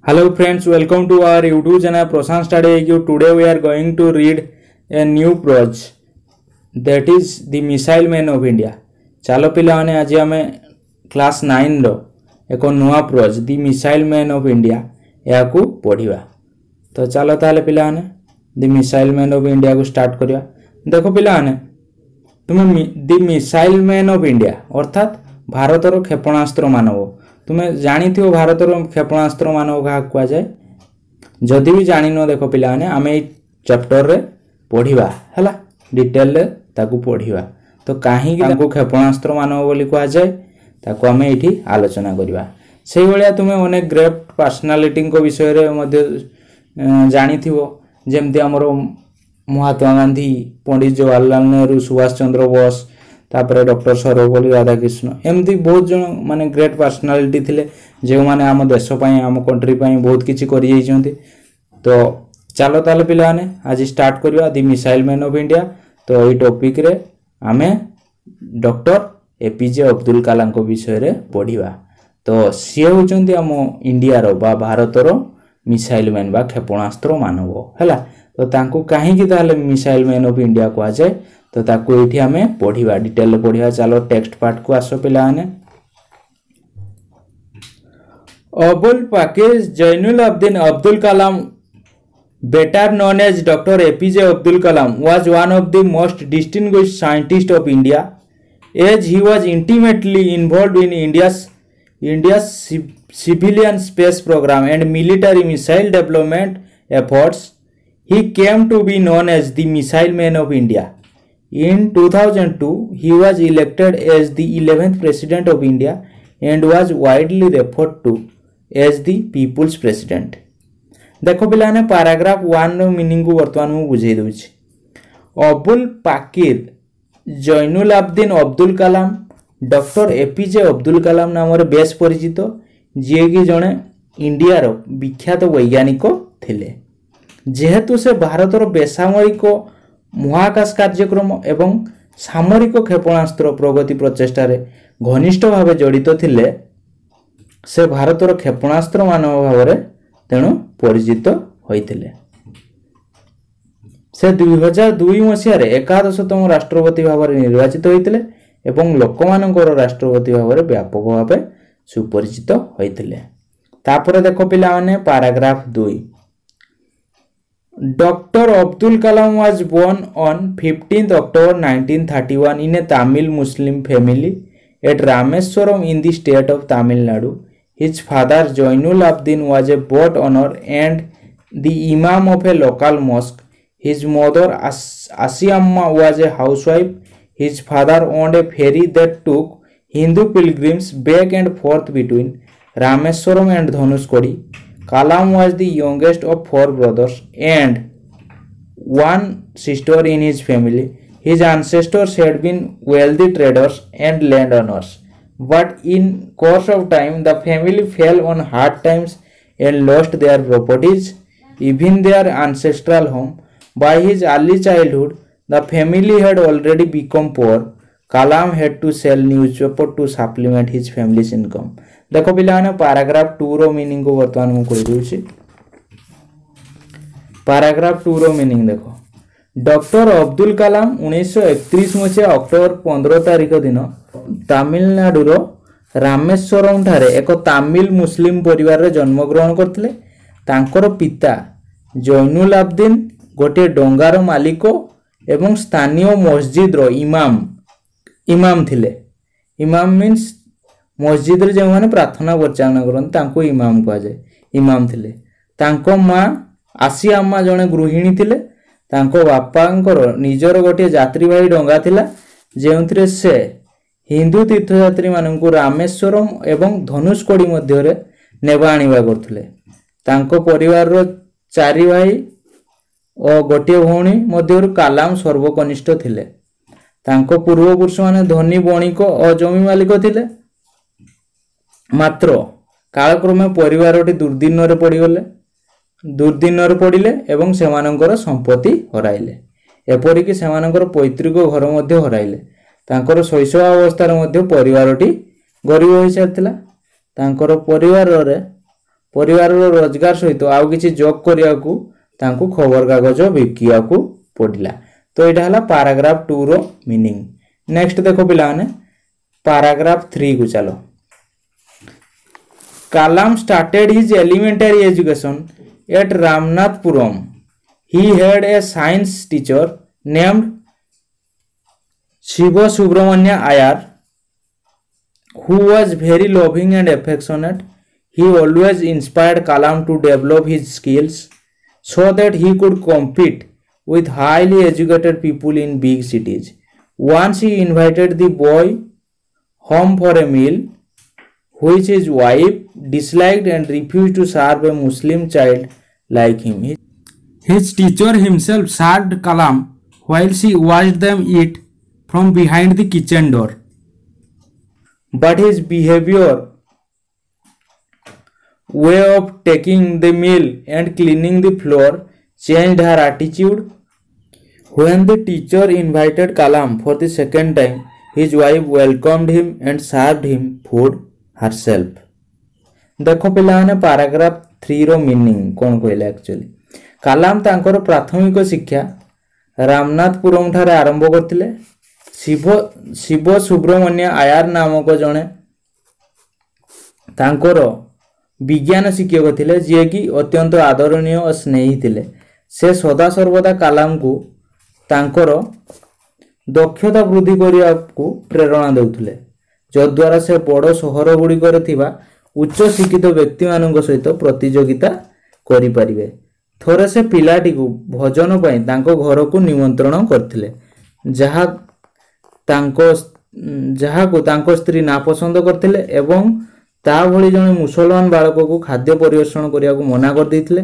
Hello friends, welcome to our YouTube channel Prashanta Study. Today we are going to read a new prose, that is the Missile Man of India. चलो पिलाने आज आमे class 9 रो एक नुआ prose the missile man of India या को पढ़िबा। तो चलो ताले पिलाने the missile man of India को स्टार्ट करिया। देखो पिलाने तुमे the missile man of India अर्थात भारतर क्षेपणास्त्र मानव तुम्हें जानी थी भारतर क्षेपणास्त्र मानव क्या कह जाए जदि भी जानी न देख पिलाने आम ये चैप्टर रे पढ़िबा हैला डिटेल रे ताकू पढ़िबा। तो कहीं क्षेपणास्त्र मानव बोली कह जाए ताकू आम ये आलोचना करवा। से भाया तुम्हें अनेक ग्रेट पर्सनालिटी विषय रे जानी थी जमती आमर महात्मा गांधी, पंडित जवाहरलाल नेहरू, सुभाष चंद्र बोस, तापर डॉक्टर सर्वपल्ली राधाकृष्ण एमती बहुत जन माने ग्रेट पर्सनालिटी थिले जो माने आम देश पई आम कंट्री पई बहुत किछि करि जाइछन्ति। तो चलो ताले पिलाने आज स्टार्ट करवा दी मिसाइल मैन ऑफ इंडिया। तो ये टॉपिक रे आमे डॉक्टर ए.पी.जे. अब्दुल कलाम को विषय रे पढ़िबा। तो सी होचन्ति आम इंडिया रो बा भारत रो मिसाइल मैन बा क्षेपणास्त्र मानव हैला। तो तांको काहे कि ताले मिसाइल मैन ऑफ इंडिया कह जाए तो ताकू एठी हमें पढ़िबा डिटेल पढ़िबा। चलो टेक्स्ट पार्ट को आसो पिलाने। Abul Pakir Zainul Abdeen Abdul Kalam, better known as Dr. A.P.J. Abdul Kalam, was one of the most distinguished scientists of India, as he was intimately involved in India's civilian space program and military missile development efforts. He came to be known as the Missile Man of India. In 2002, he was elected as the 11th President of India and was widely referred to as the People's President. देखो पिलाने paragraph 1 रो meaning को वर्तमान में बुझाई दूची। Abul Pakir Zainul Abdeen Abdul Kalam doctor APJ. Abdul Kalam नाम रे base परिचित, जे कि जणे इंडिया रो विख्यात वैज्ञानिक थिले। जेहेतु से भारतर बेसामरिक महाकाश कार्यक्रम एवं सामरिक क्षेपणास्त्र प्रगति प्रचेष्टा रे घनिष्ठ भाव जड़ित थिले, से भारतर क्षेपणास्त्र मानव भाव रे तेणु परिचित होइथिले। से 2002 मसीह रे 11तम राष्ट्रपति भाव रे निर्वाचित होइथिले एवं लोकमानकर राष्ट्रपति भाव रे व्यापक भाव सुपरिचित होइथिले। तापर देखो पिला माने paragraph 2। Dr. Abdul Kalam was born on 15th October 1931 in a Tamil Muslim family at Rameswaram in the state of Tamil Nadu. His father Jainul Abdin was a boat owner and the imam of a local mosque. His mother Asiamma was a housewife. His father owned a ferry that took Hindu pilgrims back and forth between Rameswaram and Dhanushkodi. Kalam was the youngest of 4 brothers and 1 sister in his family. His ancestors had been wealthy traders and landowners, but in course of time the family fell on hard times and lost their properties, even their ancestral home. By his early childhood, the family had already become poor. Kalam had to sell newspaper to supplement his family's income. देखो पिलाने paragraph 2 रो meaning को वर्तमान में कहि दूची। Paragraph 2 रो meaning देखो। Doctor Abdul Kalam 1931 मसीहा October 15 तारिख दिन तमिलनाडु रो रामेश्वरम ठारे एक तमिल मुस्लिम परिवार रे जन्म ग्रहण करथिले। तांकर पिता जैनुल अब्दीन गोटे डंगार मालिक एवं स्थानीय मस्जिद रो इमाम थिले। इमाम मीन्स मस्जिद रे जो माने प्रार्थना परिचालना करन तांको इमाम कह जाय, इमाम थिले। तांको मां आसियाम्मा जने गृहिणी थिले। तांको बापांकर निजर गोटे यात्रीवाही डंगा थिला जेउंथरे से हिंदू तीर्थयात्री माननकु रामेश्वरम एवं धनुषकोडी मध्य रे नेबा आनिबा करथले। तांको परिवार रो 4 भाई और गोटे भौणी मध्यरु कालाम सर्वकनिष्ठ थिले। तांको पूर्वपुरुष माने धनी बणिक और जमी मालिक थिले। मात्र कालक्रमे परिवारटी दुर्दिन रे पड़िले एवं सेमानंकर संपत्ति हराइले। एपरिक सेमानंकर पैतृक घर मध्य हराइले। तांकर शैशव अवस्था रे मध्य परिवारटी गरीब होई सारथिला। तांकर परिवार रे परिवार रोजगार सहित आउ किछि जॉब करियाकू तांकू खबर कागज बिकियाकू पड़िला। तो यहाँ है पैराग्राफ 2 रो मीनिंग। नेक्स्ट देखो पिलाने पैराग्राफ 3 को चलो। Kalam started his elementary education at Ramnathpuram. He had a science teacher named Shiva Subramanya Iyer, who was very loving and affectionate. He always inspired Kalam to develop his skills so that he could compete with highly educated people in big cities. Once he invited the boy home for a meal, which his wife disliked and refused to serve a Muslim child like him. His teacher himself served Kalam while she watched them eat from behind the kitchen door. But his behavior, way of taking the meal and cleaning the floor changed her attitude. When the teacher invited Kalam for the second time, his wife welcomed him and served him food herself. देखो पिलाने paragraph 3 रो meaning कौन कहला। Actually कलाम तांकर प्राथमिक शिक्षा रामनाथपुरम ठारे आरंभ करथिले। शिव सुब्रमण्य आयर नामक जने तांकर विज्ञान शिक्षक थिले जे कि अत्यंत आदरणीय और स्नेही थिले। से सदा सर्वदा कलाम को तांकर दक्षता वृद्धि करिया को प्रेरणा देउथिले, जद्वारा से बड़ सहर गुड़िकर थिबा उच्च शिक्षित व्यक्ति मानक सहित प्रतियोगिता करि परिबे। थोरे से पिलाटी को भोजन पई तांको घर को निमंत्रण करथिले, जहा को तांको स्त्री नापसंद करथिले एवं ता भली जने मुसलमान बालक को खाद्य परिवेषण करिया को मना कर दैथिले।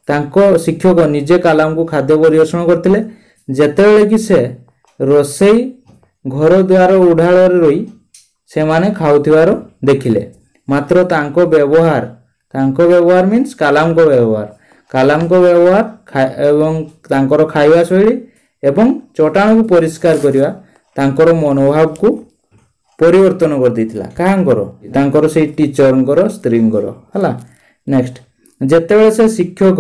तांको शिक्षक निजे कलाम को खाद्य परिवेषण करथिले। जेतेबेले कि से रोसई घर द्वार उढाळ रे रही से माने खाउथिवार देखिले, मात्र तांको व्यवहार मीन्स कलाम को व्यवहार एवं तांकर खाइबा शैली एवं चटाण को परिष्कार करिवा तांकर मनोभाव को परिवर्तन कर देथिला। कांकर तांकर से टीचरंकर स्त्रींकर हला। नेक्स्ट जेतेबेले से शिक्षक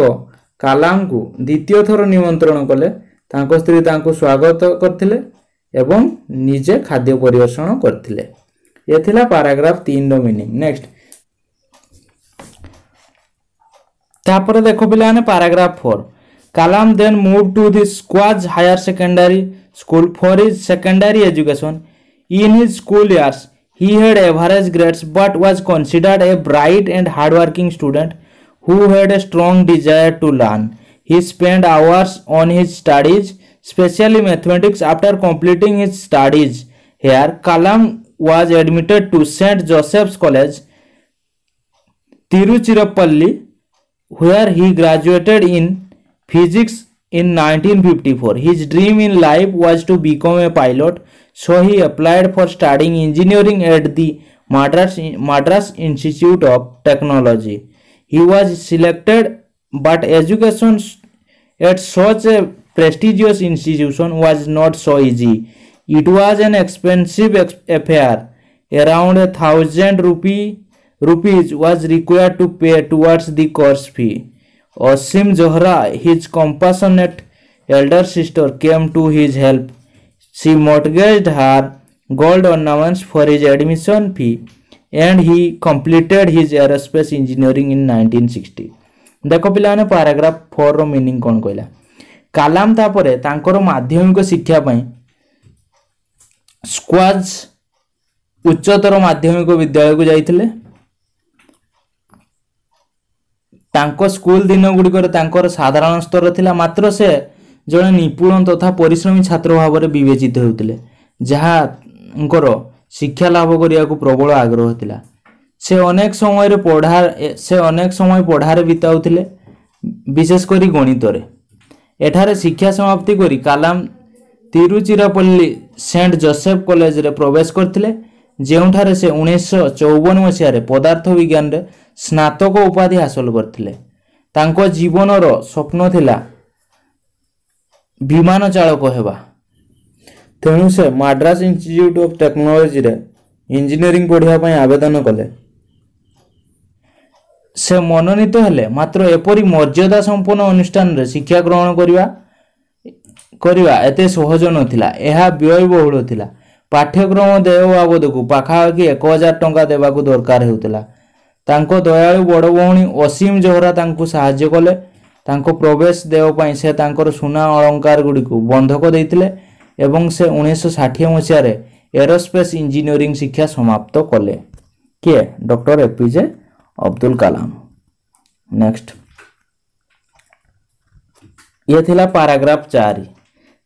कलाम को द्वितीय थर निमंत्रण कले, तांको स्त्री तांको स्वागत करथिले एवं निजे खाद्य परिवेषण करथिले। ये थिला पैराग्राफ 3 रो मीनिंग। नेक्स्ट तापर देखो पिलाने paragraph 4। Kalam then move to the Schwartz higher secondary school for his secondary education. In his school years, he had average grades but was considered a bright and hardworking student who had a strong desire to learn. He spent hours on his studies, especially mathematics. After completing his studies here, Kalam was admitted to St. Joseph's College, Tiruchirappalli, where he graduated in physics in 1954. His dream in life was to become a pilot, so he applied for studying engineering at the Madras Institute of Technology. He was selected, but education at such a prestigious institution was not so easy. It was an expensive affair. Around 1,000 rupees was required to pay towards the course fee. Asim Zohra, his compassionate elder sister, came to his help. She mortgaged her gold ornaments for his admission fee, and he completed his aerospace engineering in 1960. देखो पिलाने paragraph 4 रो meaning कोन कहला। कलाम तापरे तांकर माध्यमिक शिक्षा पई स्क्वाज उच्चतर माध्यमिक विद्यालय को जाइथिले। तांको स्कूल दिन गुड़िकर तांकर साधारण स्तर थिला, मात्र से जड़े निपुण तथा परिश्रमी छात्र भाव में विवेचित होउतिले, जहांकर शिक्षा लाभ करिया को प्रबल आग्रह थिला। से अनेक समय पढ़ारे बिताउथिले, विशेष करी गणित रे। एठारे शिक्षा समाप्ति करी कलाम तिरुचिरापल्ली सेंट जोसेफ कॉलेज रे प्रवेश करथिले, जेउठारे से 1954 मसीह रे पदार्थ विज्ञान रे स्नातक उपाधि हासिल करथिले। तांको जीवनर स्वप्न थिला विमान चालक हेबा, तेणु से माड्रास इंस्टीट्यूट ऑफ टेक्नोलॉजी रे इंजीनियरिंग पढ़िया पई आवेदन कले। से मनोनीत हेले मात्र एपरी मर्यादा संपन्न अनुष्ठान रे शिक्षा ग्रहण करवा एते सहज नथिला एहा व्ययबहुल थिला पाठ्यक्रम देय बाबद को पाखापाखि 1000 टंका देबाकू दरकार हेउतला तांको दयालु बड़ भौणी असीम जोहरा तांको सहाय्य कले तांको प्रवेश देव पई से तांकर सुना अलंकार गुडी को बंधक देइतिले एवं से 1960 मसिया रे एरोस्पेस इंजीनियरिंग शिक्षा समाप्त कले के doctor APJ. Abdul Kalam. Next ये थिला पैराग्राफ 4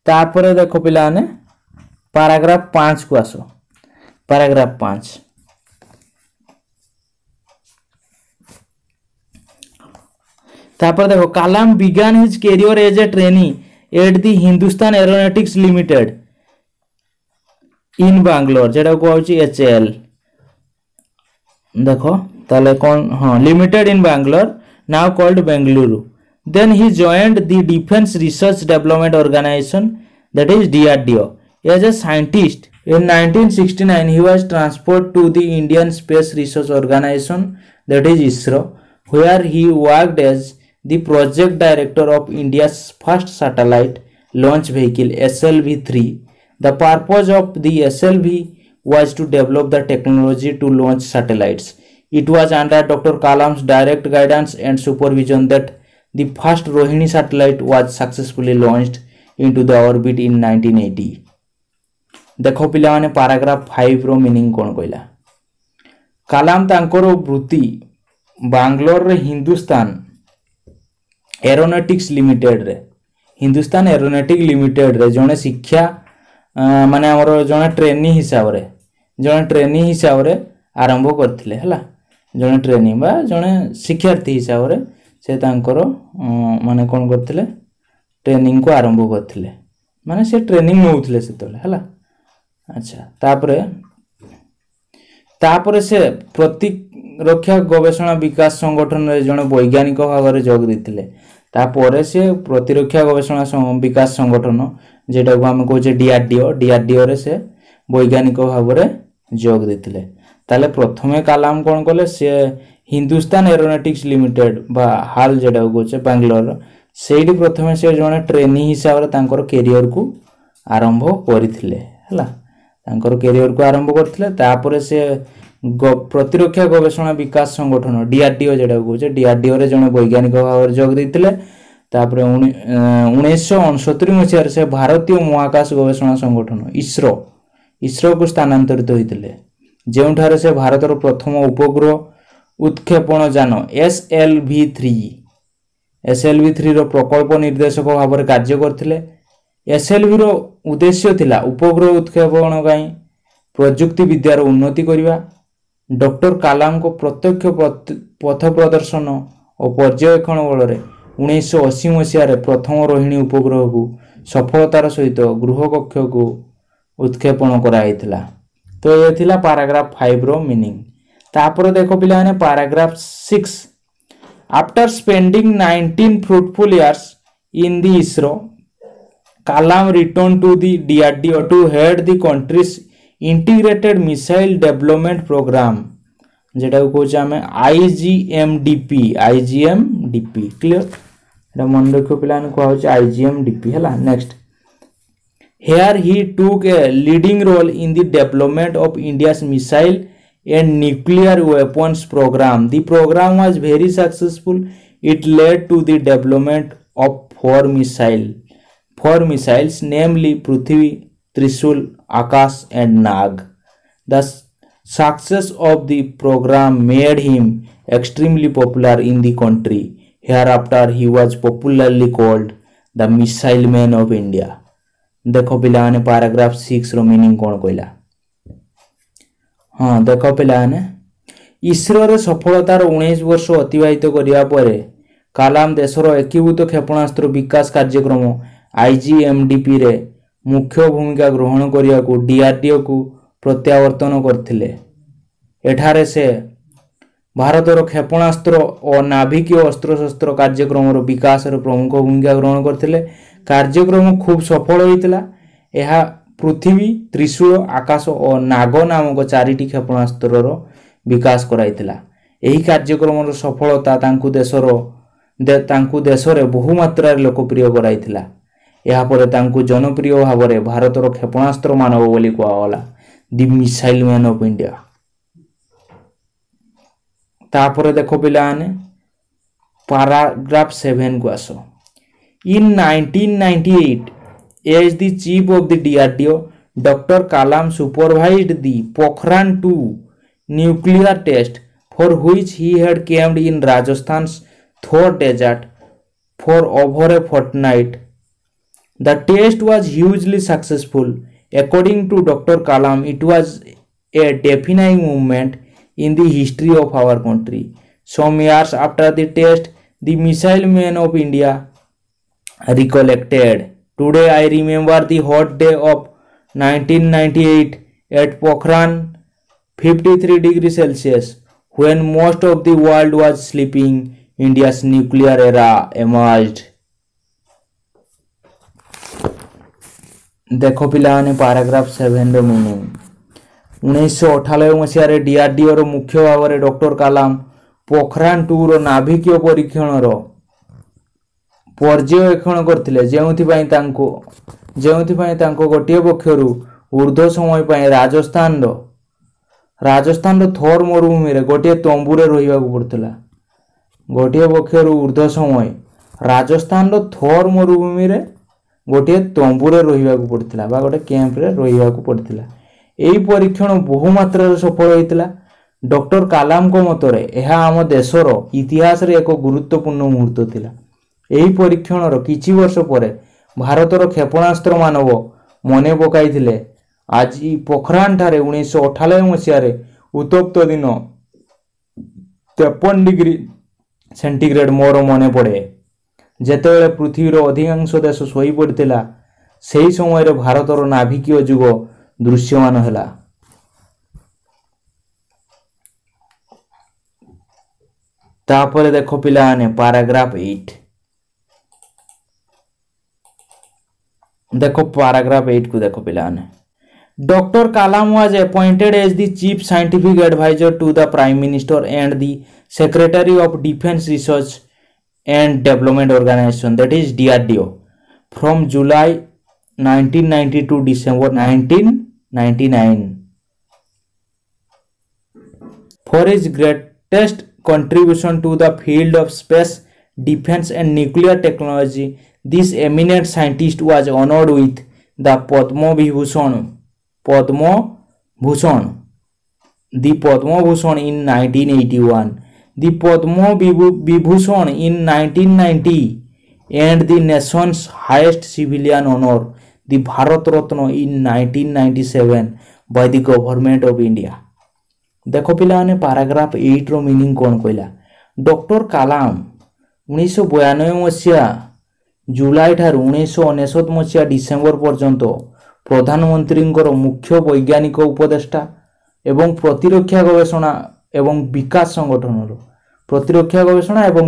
तापर देखो पिलाने पैराग्राफ 5 को आसो पैराग्राफ 5 तापर देखो कलाम began his career as a trainee at the Hindustan Aeronautics Limited in Bangalore जेटा को आउची HAL देखो ताले कौन हाँ limited in Bangalore now called Bengaluru then he joined the defence research development organisation that is DRDO as a scientist in 1969 he was transferred to the Indian Space Research Organization that is ISRO where he worked as the project director of India's first satellite launch vehicle SLV-3 the purpose of the SLV was to develop the technology to launch satellites. It was under Dr. Kalam's direct guidance and supervision that the first Rohini satellite was successfully launched into the orbit in 1980. देखो पिला माने paragraph 5 रो meaning कोन कहला कलाम तांकर वृत्ति बैंगलोर रे Hindustan aeronautics limited रे Hindustan aeronautic limited रे जने शिक्षा माने हमर जने ट्रेनी हिसाब रे आरंभ करथिले हला जने ट्रेनिंग बा जने शिक्षार्थी हिसाब रे से तांकर माने कोन करथिले ट्रेनिंग को आरंभ करथिले माने से ट्रेनिंग नउथिले सेतले हला अच्छा तापरे से प्रतिरक्षा गवेषणा विकास संगठन रे जने वैज्ञानिक भाव रे जोग दिथिले तापरे से प्रतिरक्षा गवेषणा विकास संगठन जेटा को हम कहजे DRDO रे से वैज्ञानिक भाव रे जोग देथिले ताले प्रथमे कलाम कोन कले से हिंदुस्तान एरोनॉटिक्स लिमिटेड बा हाल जेडा गोचे बेंगलोर सेठी प्रथमे से जने ट्रेनी हिसाब रे तांकर करियर को आरंभ करिथिले हला तांकर करियर को आरंभ करथिले तापरे से प्रतिरक्षा गवेषणा विकास संगठन DRDO जेडा गोचे DRDO रे जने वैज्ञानिक भाव रे जोग देथिले तापरे 1969 मसिया रे से भारतीय महाकाश गवेषणा संगठन इसरो को स्थानांतरित होइतिले जेउठारे से भारतर प्रथम उपग्रह उत्क्षेपण जान SLV-3 रो प्रकल्प निर्देशक भाव रे कार्य करथिले SLV रो उद्देश्य थिला उपग्रह उत्क्षेपण गाई प्रयुक्ति विद्यार उन्नति करिवा डॉक्टर कलाम को प्रत्यक्ष पथ प्रदर्शन और पर्यवेक्षण बल रे 1980 मसिया रे प्रथम रोहिणी उपग्रह को सफलतार सहित गृह कक्ष को उत्क्षेपण कराइथिला तो ये थिला पैराग्राफ 5 रो मीनिंग तापर देखो पिला ने paragraph 6 after spending 19 fruitful years in the ISRO Kalam return to the DRDO to head the countries integrated missile development programme जेटा को कहछ हमें IGMDP क्लियर एटा मन रखो पिला ने कहछ IGMDP हला next Here he took a leading role in the development of India's missile and nuclear weapons program. The program was very successful. It led to the development of four missiles, namely Prithvi, Trishul, Akash, and Nag. The success of the program made him extremely popular in the country. Hereafter, he was popularly called the Missile Man of India. देखो पिला ने paragraph 6 रो meaning कोन कहला हां देखो पिला ने इसरो रे सफलतार 19 वर्ष अतिबाहित करिया परे कलाम देशर एकीभूत क्षेपणास्त्र विकास कार्यक्रम IGMDP रे मुख्य भूमिका ग्रहण करिया को DRDO को प्रत्यावर्तन करथिले एठारे से भारतर क्षेपणास्त्र और नाभिकीय अस्त्र शस्त्र कार्यक्रम रो विकास रो प्रमुख भूमिका ग्रहण करथिले कार्यक्रम खूब सफल होइतिला एहा पृथ्वी त्रिशूल आकाश और नाग नामक चारिटी क्षेपणास्त्र रो विकास कराइतिला ଏହି କାର୍ଯ୍ୟକ୍ରମର ସଫଳତା ତାଙ୍କୁ ଦେଶରେ ବହୁ ମାତ୍ରାରେ ଲୋକପ୍ରିୟ କରାଇଥିଲା। ଏହାପରେ ତାଙ୍କୁ ଜନପ୍ରିୟ ଭାବରେ ଭାରତର କ୍ଷେପଣାସ୍ତ୍ର ମାନବ ବୋଲି କୁହାଗଲା, ଦି ମିସାଇଲ ମ୍ୟାନ୍ ଅଫ୍ ଇଣ୍ଡିଆ। ତାପରେ ଦେଖ ପିଲାମାନେ paragraph 7 को आसो। In 1998, as the chief of the DRDO, Dr. Kalam supervised the Pokhran 2 nuclear test, for which he had camped in Rajasthan's Thor desert for over a fortnight. The test was hugely successful. According to Dr. Kalam, it was a defining moment in the history of our country. Some years after the test, the missile men of India recollected. Today I remember the hot day of 1998 at Pokhran, 53 degrees Celsius, when most of the world was sleeping. India's nuclear era emerged. देखो पिलाने paragraph 7 रो meaning. 1998 मसीहारे DRDO रो मुख्य Bhavre doctor कलाम पोखरान 2 रो नाभिकीय परीक्षणर पर्यवेक्षण करथिले, जेउथिपाई तांको गोटिए पक्षरु ऊर्ध्व समय पाई राजस्थान रो थोर मरुभूमि रे गोटिए तंबुरे रहिबाकू पड़थिला। गोटिए पक्षरु ऊर्ध्व समय राजस्थान रो थोर मरुभूमि रे गोटिए तंबुरे रहिबाकू पड़थिला बा गोटे कैंप रे रहिबाकू पड़थिला। एही परीक्षण बहु मात्रा रे सफल होइतिला। डॉक्टर कलाम को मतरे एहा आम देशर इतिहास रे एक गुरुत्वपूर्ण मुहूर्त थिला। एही परीक्षणर किछि वर्ष परे भारतर क्षेपणास्त्र मानव मने पकाइथिले। आज पोखरान ठारे 1998 मसीहारे उत्तप्त दिन 53 डिग्री सेंटीग्रेड मोर मने पड़े, जेतेबेले पृथ्वीर अधिकांश देश सोई पड़िथिला। सेही समय भारतर नाभिकीय जुग दृश्यमान होला। तापर देखो पिलाने paragraph 8। देखो paragraph 8 को देखो पिलाने। Dr. Kalam was appointed as the chief scientific advisor to the Prime Minister and the Secretary of Defense Research and Development Organization, that is DRDO, from July 1990 to December 1999. For his greatest contribution to the field of space, defense and nuclear technology, this eminent scientist was honored with the Padma Vibhushan in 1981, the Padma Vibhushan in 1990, and the nation's highest civilian honor, the Bharat Ratna, in 1997 by the government of India. देखो पिलाने paragraph 8 रो meaning कौन कहला। Doctor कलाम 1992 मसीहा जुलाई ठार 1999 मसीहा December पर्यंत प्रधानमंत्री मुख्य वैज्ञानिक उपदेष्टा एवं प्रतिरक्षा गवेषणा एवं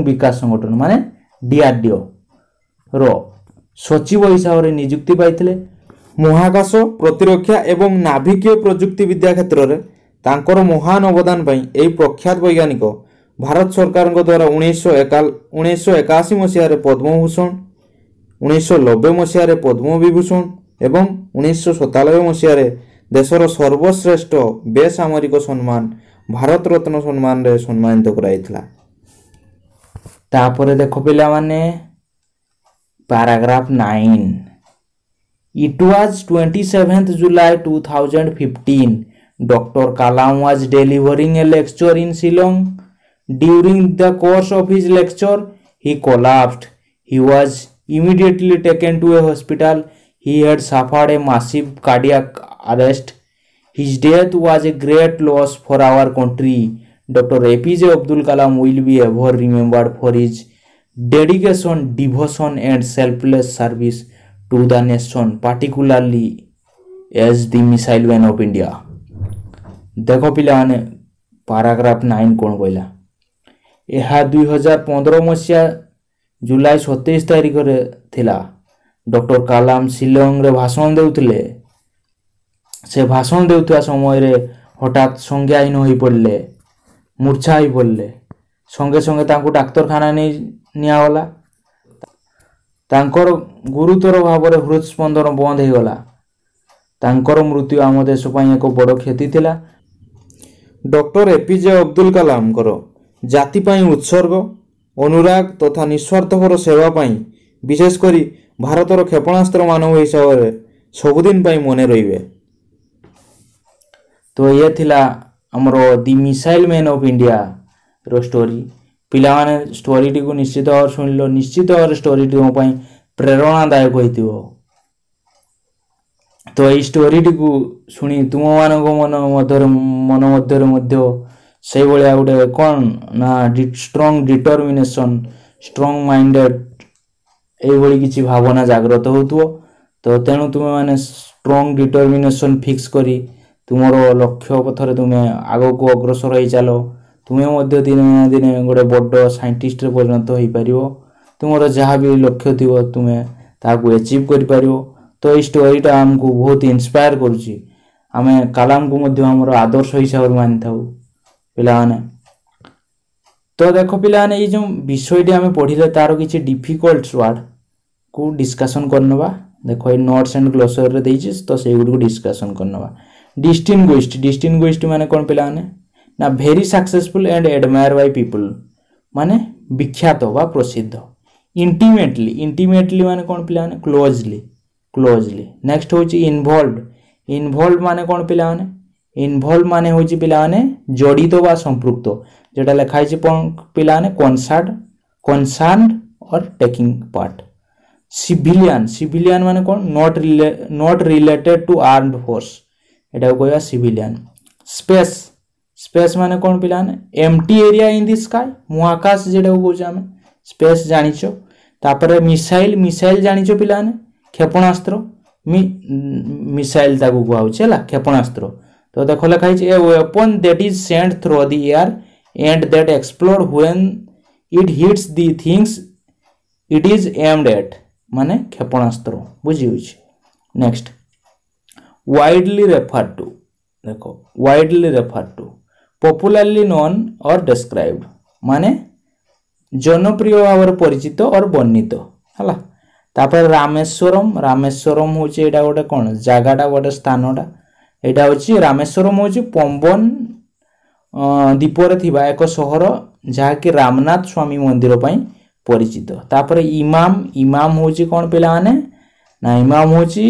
विकास संगठन माने DRDO रो सचिव हिसाब से नियुक्ति पाइथिले। महाकाश प्रतिरक्षा एवं नाभिकीय प्रजुक्ति विद्या क्षेत्र में तांकर महान अवदान पई एई प्रख्यात वैज्ञानिक भारत सरकार द्वारा 1981 मसीह पद्मभूषण, 1990 मसीह पद्म विभूषण एवं 1997 मसीह देशर सर्वश्रेष्ठ बेसामरिक सम्मान भारत रत्न सम्मान रे सम्मानित कराइथिला। तापर देखो पिला माने paragraph 9। It was 27th July 2015. Dr. Kalam was delivering a lecture in Shillong. During the course of his lecture, he collapsed. He was immediately taken to a hospital. He had suffered a massive cardiac arrest. His death was a great loss for our country. Dr. A.P.J. Abdul Kalam will be ever remembered for his dedication, devotion and selfless service to the nation, particularly as the missile man of India. देखो पिलाने paragraph 9 कौन कहला। यह 2015 मसीहा जुलाई 27 तारिख रे थिला। Doctor कलाम शिलंग रे भाषण देउथिले। से भाषण देउथुआ समय रे हठात संज्ञाहीन होई पड़ले। मूर्छा ही पड़े संगे संगे तांको डाक्तरखाना नहीं नियागला तांकर गुरुतर भाव में हृदस्पंदन बंद हो गला तांकर मृत्यु आम देश पर एक बड़ क्षति थिला। डॉक्टर एपीजे अब्दुल कलाम जाति पाई उत्सर्ग अनुराग तथा निस्वार्थपर सेवा पाई विशेषकर भारतर क्षेपणास्त्र मानव हिसाब से सबुदिन मन रे। तो ये थिला हमरो the missile man of India रो स्टोरी। पिला माने स्टोरी टी को निश्चित भाव सुन लो, निश्चित भाव स्टोरी टी पई प्रेरणादायक होइतिबो। तो ये स्टोरी टी को सुनी तुम मानक मन मध्य से भाया गोटे कौन ना स्ट्रॉन्ग डिटरमिनेशन स्ट्रॉन्ग माइंडेड ये किसी भावना जागृत हो। तो तेणु तुम्हें माने स्ट्रॉन्ग डिटरमिनेशन फिक्स करी तुमर लक्ष्य पथरे तुम्हें आग को अग्रसर हो चलो तुम्हें दिन ना दिन गोटे बड़ साइंटिस्ट परिणत हो पार तुमर जहाँ भी लक्ष्य थी तुम्हें ताकू अचीव कर पार। तो ये स्टोरीटा आमको बहुत इंस्पायर करुच्ची आम कलाम को आमर आदर्श हिसाब से मानि था पिलाने। तो देख पिलाने ये जो विषयटी आम पढ़ले तार किसी डिफिकल्ट वर्ड को डिस्कसन करनवा। देखो ये नोट्स एंड ग्लोसरी रे देइछि तो से गुड को डिस्कसन करनवा। डिस्टिंग्विश्ड माने कोन पिलाने ना very successful and admire by people माने विख्यात बा प्रसिद्ध। इंटीमेटली माने कोन पिलाने क्लोजली। नेक्स्ट होची इन्वॉल्वड माने कोन पिलाने इन्वॉल्व माने होची पिलाने जड़ित बा संपृक्त जेटा लिखा है पिलाने कंसर्न्ड और टेकिंग पार्ट। सिविलियन माने कौन not related to armed force एटा कहया सिविलियन। स्पेस माने कौन पिलाने empty area in the sky महाकाश जेटा कहूँ आम स्पेस जानिचो। तापर मिसाइल जानिचो पिलाने क्षेपणास्त्र मिसाइल ताकू कहला क्षेपणास्त्र। तो देखो लिखा है a weapon that is sent through the air and that explode when it hits the things it is aimed at माने क्षेपणास्त्र बुझी होछि। नेक्स्ट वाइडली रेफर्ड टू देखो widely referred to popularly known or described माने जनप्रिय भाव परिचित और वर्णित हला। तापर रामेश्वरम होछि एटा गोटे कोन जगाटा गोटे स्थानटा एटा होछि रामेश्वरम होछि पंबन द्वीपर थिबा एक सहर जहाँकि रामनाथ स्वामी मंदिर पई परिचित। तापर इमाम होची कौन पिलाने ना इमाम होची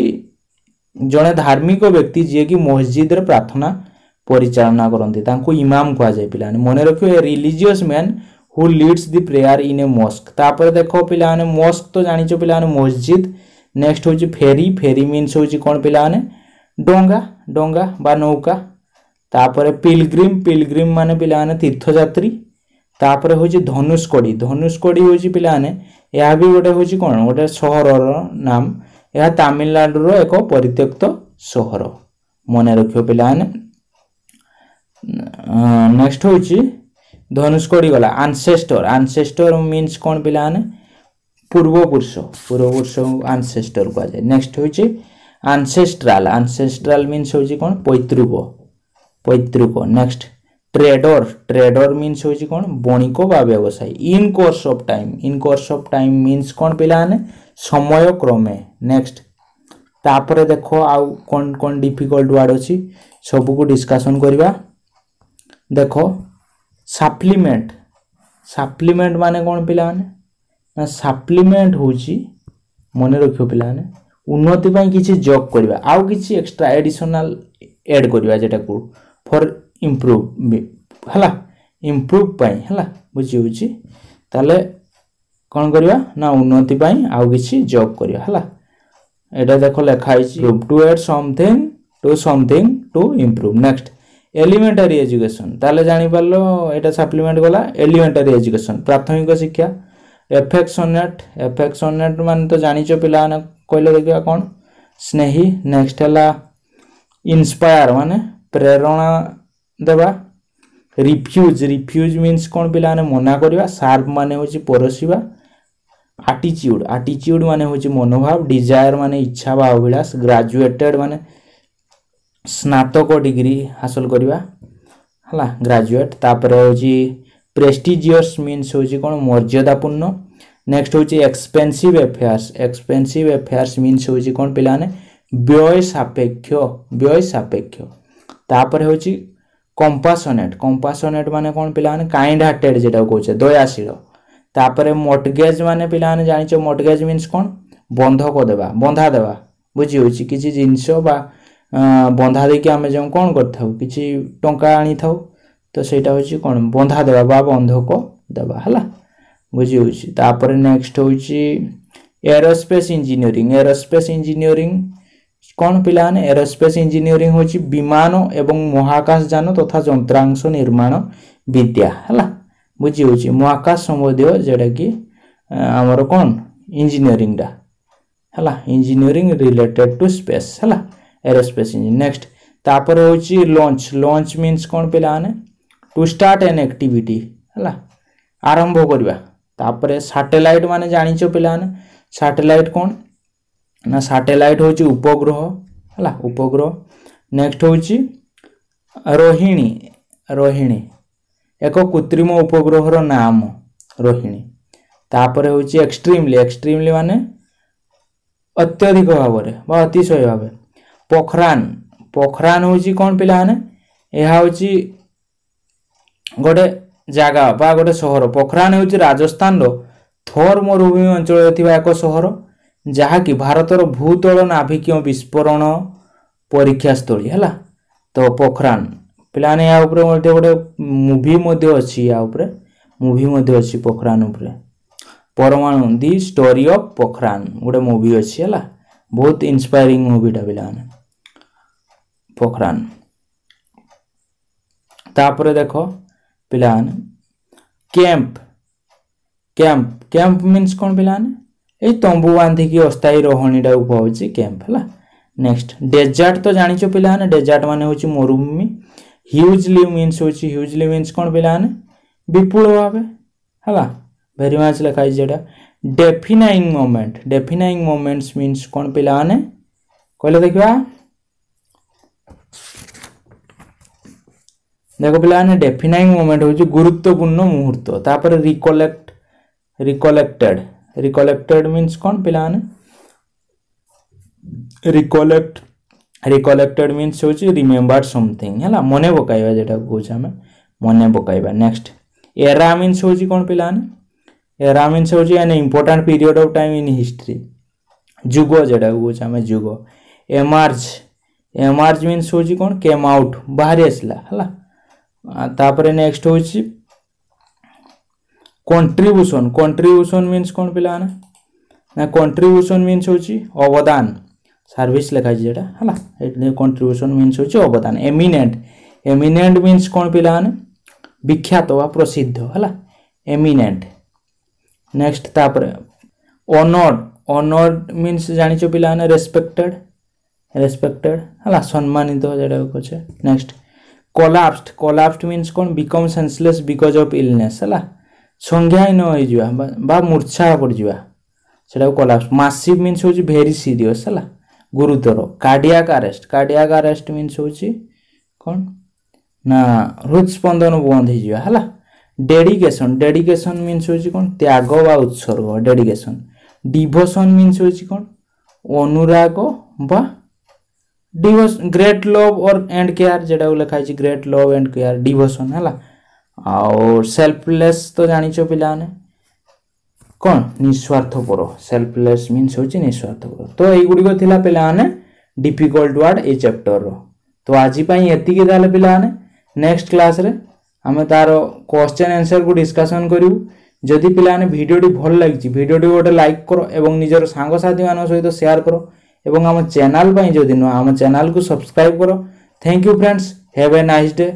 जड़े धार्मिक व्यक्ति जी की मस्जिद रे प्रार्थना परिचालना करती तांको इमाम कहा जाए पिलाने मन रखियो a religious man who leads the prayer in a mosque. तापर देखो पिलाने मॉस्क तो जानिचो पिलाने मस्जिद। नेक्स्ट होची फेरी मीन्स होची कौन पिलाने डोंगा बा नौका। तापर पिलग्रिम माने पिलाने तीर्थयात्री। तापर होची धनुषकोडी होची पिलाने यह भी गोटे होची कौन गोटे सहर नाम यह तमिलनाडु एक परित्यक्त सहर मन रखियो पिलाने। नेक्स्ट होची धनुषकोडी गला आंसेस्टर मीन्स कौन पिलाने पूर्वपुरुष आंसेस्टर कहा जाए। नेक्स्ट होची आंसेस्ट्राल मीन्स होची कौन पैतृक। नेक्स्ट ट्रेडर मीन्स होची कौन बणिक बा व्यवसायी। इन कोर्स ऑफ टाइम मीन्स कौन पिलाने समय क्रमे। नेक्स्ट तापर देखो आउ कौन डिफिकल्ट वर्ड अछि सब को डिस्कशन करबा। देखो सप्लीमेंट माने कौन पिलाने ना सप्लीमेंट होची मन रखियो पिलाने उन्नति पई किछि जॉब करबा आउ किछि एक्स्ट्रा एडिशनल ऐड करबा जेटा को फॉर इम्प्रूव हला इम्प्रूव पाई हला बुझी होची ताले कौन करबा ना उन्नति पाई आउ किछि जॉब करबा हला। एटा देखो लिखा है to add something to improve. Next elementary education ताले जानि पारलो एटा सप्लीमेंट गला एलिमेंटरी एजुकेशन प्राथमिक शिक्षा। एफेक्शनेट मान तो जानिचो पिला ने कहले देखिया कौन स्नेही। नेक्स्ट हला इंस्पायर माने प्रेरणा देवा। रिफ्यूज मीन्स कौन पिला ने मना करवा। शार्प माने होची परसिबा। आटिट्यूड माने होची मनोभाव। डिजायर माने इच्छा बा अभिलाष। ग्रेजुएटेड माने स्नातक डिग्री हासिल करवा। हला ग्रेजुएट तापर होची प्रेस्टिजियस मीन्स होची कोन मर्यादापूर्ण नेक्स्ट होची एक्सपेंसिव अफेयर्स मीन्स होची कोन पिलाने व्यय सापेक्ष तापर होची कंपासनेट माने कोन पिलाने काइंड हार्टेड जेटा कहउछे दयाशील तापर मॉर्टगेज माने पिलाने जानिछो मॉर्टगेज मीन्स कोन बंधक देबा बंधा देबा बुझी होची किछि जिंस बा बंधा देकी आमे जो कोन करथाउ किछि टंका आनी थाउ तो सेटा होची कोन बंधा देबा बा बंधक देबा हला बुझी होची तापर नेक्स्ट होची एरोस्पेस इंजीनियरिंग कोन पिलाने एरोस्पेस इंजीनियरिंग होची विमान एवं महाकाश यान तथा यंत्रांश निर्माण विद्या हला बुझी होची महाकाश संबंधी जेडा कि हमर कोन इंजीनियरिंग डा हला इंजीनियरिंग रिलेटेड टू स्पेस हला एरोस्पेस इंजीनियरिंग नेक्स्ट तापर होची लॉन्च मीन्स कोन पिलाने टू स्टार्ट एन एक्टिविटी हला आरंभ करबा तापर सैटेलाइट माने जानिचो पिलाने सैटेलाइट कोन ना सैटेलाइट होची उपग्रह हला उपग्रह नेक्स्ट होची रोहिणी एक कृत्रिम उपग्रह रो नाम रोहिणी तापर होची एक्सट्रीमली माने अत्यधिक भाव बा अतिशय भाव पोखरान होची कोन पिलाने एहा होची गोटे जागा बा गोटे शहर पोखरान होची राजस्थान रो थोर मरुभूमि अंचल थिबा एक शहर जहा कि भारतर भूतल नाभिकीय विस्फोरण परीक्षा स्थली है तो पोखरान पिलाने या ऊपर गोटे मूवी अच्छी या ऊपर मूवी अच्छी पोखरान ऊपर परमाणु दी स्टोरी ऑफ पोखरान गोटे मूवी अच्छी है बहुत इंस्पायरिंग मूवीटा पिलाने पोखरान तापर देखो पिलाने कैंप मीन्स कौन पिलाने ए तंबू बांधिकी अस्थायी रहणीटा उपहोची कैंप है नेक्स्ट डेजर्ट तो जानिचो पिलाने डेजर्ट माने होची मरुभूमि ह्यूजली मीन्स कौन पिलाने विपुल भाव है वेरी मच लिखाई जेटा डेफिनाइंग मोमेंट्स मीन्स कौन पिलाने कहले देखिबा देखो पिलाने डेफिनाइंग मोमेंट होची गुरुत्वपूर्ण मुहूर्त तापर रिकलेक्टेड मीन्स कौन पिलाने रिकलेक्टेड मीन्स होची रिमेंबर समथिंग है मने पकाइबा जेटा कहूछ हमें मने पकाइबा नेक्स्ट एरा मीन्स होची कौन पिलाने एरा मीन्स होची an important period of time in history जुग जेटा कहूछ हमें जुग एमार्ज मीन्स होची कौन केम आउट बाहरी आसला है तापर नेक्स्ट होची कंट्रीब्यूशन मीन्स कौन पिलाने ना कंट्रीब्यूशन मीन्स होची अवदान सर्विस लिखा जेटा है कंट्रीब्यूशन मीन्स होची अवदान एमिनेंट मीन्स कौन पिलाने विख्यात वा प्रसिद्ध है एमिनेंट नेक्स्ट तापर ऑनर्ड मीन्स जानिचो पिलाने रेस्पेक्टेड है सम्मानित जेटा कछे नेक्स्ट कोलैप्स्ड मीन्स कौन become senseless because of illness है संज्ञाहीन हो मूर्छा पड़ जावा सेटा कोलैप्स मासिव मीन्स होची वेरी सीरियस है गुरुतर कार्डियाक अरेस्ट मीन्स होची कौन ना हृदस्पंदन बंद हो जावा है डेडिकेशन मीन्स होची कौन त्याग वा उत्सर्ग डेडिकेशन डिवोशन मीन्स होची कौन अनुराग बा डिवोशन ग्रेट लव और एंड केयर जेटा लिखा है great love and care devotion है और सेल्फलेस तो जानिचो पिलाने कौन निस्वार्थपर सेल्फलेस मीन्स होची निस्वार्थपर तो एई गुडी को थिला पिलाने डिफिकल्ट वर्ड ए चैप्टर रो तो आज पई एतिके दाले पिलाने नेक्स्ट क्लास रे हमें तार क्वेश्चन आंसर को डिस्कशन करिवु जदि पिलाने वीडियोटी भल लागिछि वीडियोटी गोटे लाइक करो एवं निजर सांग साथी मान सहित शेयर करो एवं आम चैनल पई जदि न आम चैनल को सब्सक्राइब करो thank you friends have a nice day.